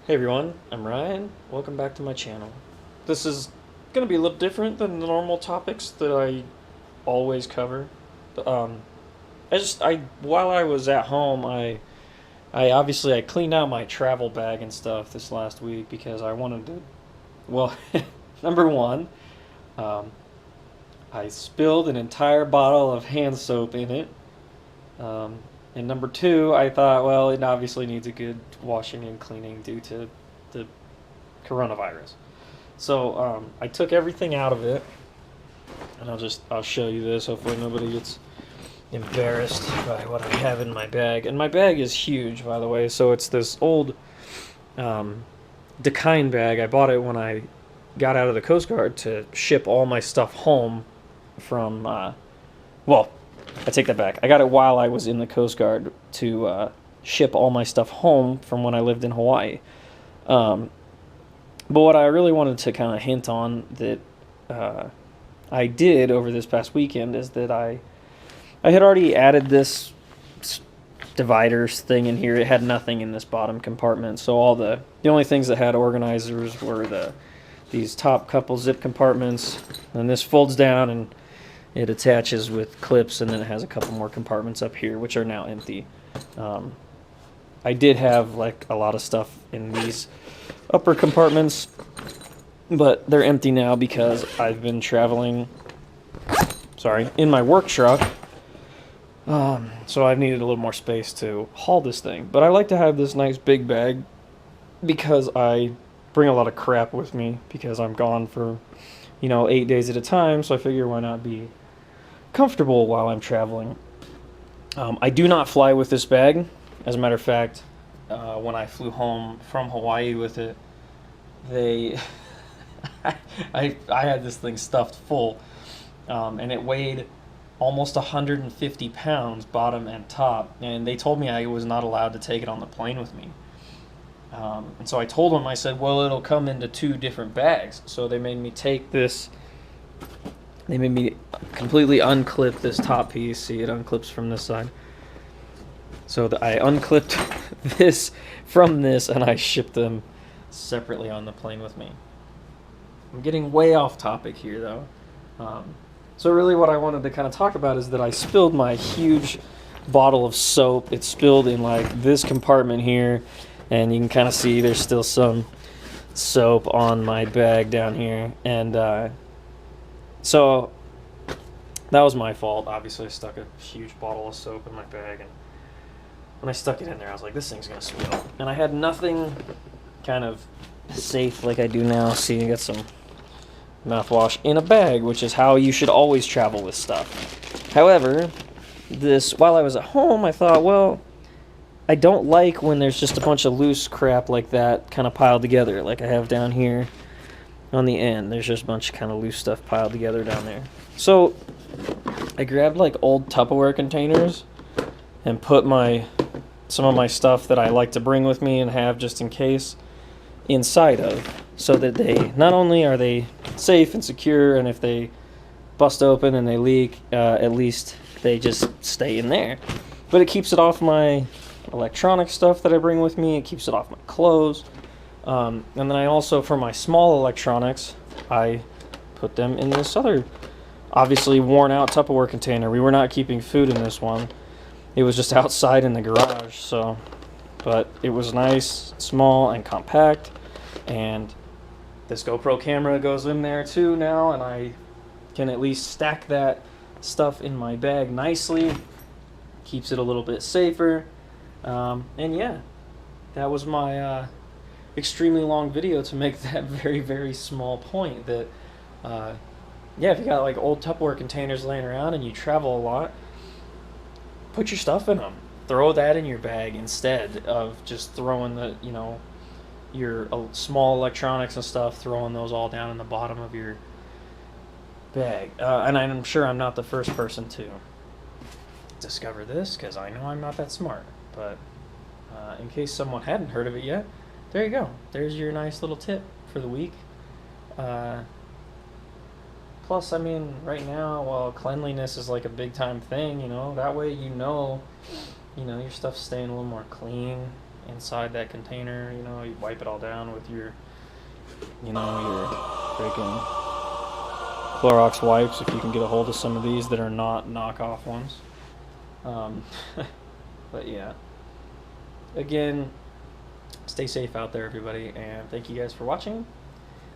Hey everyone, I'm Ryan. Welcome back to my channel. This is going to be a little different than the normal topics that I always cover. But, while I was at home, I obviously I cleaned out my travel bag and stuff this last week because I wanted to. Well, number one, um, I spilled an entire bottle of hand soap in it. Um, and number two, I thought, well, it obviously needs a good washing and cleaning due to the coronavirus. So I took everything out of it, and I'll show you this. Hopefully nobody gets embarrassed by what I have in my bag. And my bag is huge, by the way. So it's this old um, Dakine bag. I bought it when I got out of the Coast Guard to ship all my stuff home from. Well, I take that back. I got it while I was in the Coast Guard to ship all my stuff home from when I lived in Hawaii. Um, But what I really wanted to kind of hint on that I did over this past weekend is that I had already added this dividers thing in here. It had nothing in this bottom compartment, so all the only things that had organizers were these top couple zip compartments, and this folds down and it attaches with clips, and then it has a couple more compartments up here which are now empty. Um, I did have like a lot of stuff in these upper compartments, but they're empty now because I've been traveling, in my work truck. So I've needed a little more space to haul this thing. But I like to have this nice big bag because I bring a lot of crap with me because I'm gone for, 8 days at a time. So I figure why not be comfortable while I'm traveling. I do not fly with this bag. As a matter of fact, when I flew home from Hawaii with it, they I had this thing stuffed full, and it weighed almost 150 pounds bottom and top, and they told me I was not allowed to take it on the plane with me. And so I told them, I said, well, it'll come into two different bags. So they made me take this, they made me completely unclip this top piece. See, it unclips from this side. So I unclipped this from this, and I shipped them separately on the plane with me. I'm getting way off topic here, though. So really what I wanted to kind of talk about is that I spilled my huge bottle of soap. It spilled in like this compartment here, and you can kind of see there's still some soap on my bag down here. And so that was my fault. Obviously I stuck a huge bottle of soap in my bag, and when I stuck it in there, I was like, this thing's going to spill. And I had nothing kind of safe like I do now. See, I got some mouthwash in a bag, which is how you should always travel with stuff. However, while I was at home, I thought, well, I don't like when there's just a bunch of loose crap like that kind of piled together, like I have down here on the end. There's just a bunch of kind of loose stuff piled together down there. So I grabbed like old Tupperware containers and put some of my stuff that I like to bring with me and have just in case inside of, so that they not only are they safe and secure, and if they bust open and they leak, at least they just stay in there. But it keeps it off my electronic stuff that I bring with me. It keeps it off my clothes. And then I also, for my small electronics, I put them in this other, obviously worn out Tupperware container. We were not keeping food in this one. It was just outside in the garage, but it was nice, small, and compact, and this GoPro camera goes in there too now, and I can at least stack that stuff in my bag nicely, keeps it a little bit safer, and yeah, that was my extremely long video to make that very, very small point that, yeah, if you got like old Tupperware containers laying around and you travel a lot, put your stuff in them. Throw that in your bag instead of just throwing your small electronics and stuff, throwing those all down in the bottom of your bag. And I'm sure I'm not the first person to discover this, because I know I'm not that smart. But in case someone hadn't heard of it yet, there you go. There's your nice little tip for the week. Plus, I mean, right now, while cleanliness is like a big time thing, that way your stuff's staying a little more clean. inside that container. You know, you wipe it all down with your, your freaking Clorox wipes if you can get a hold of some of these that are not knockoff ones. Um, but yeah, again, stay safe out there, everybody, and thank you guys for watching.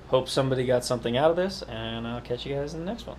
Hope somebody got something out of this, and I'll catch you guys in the next one.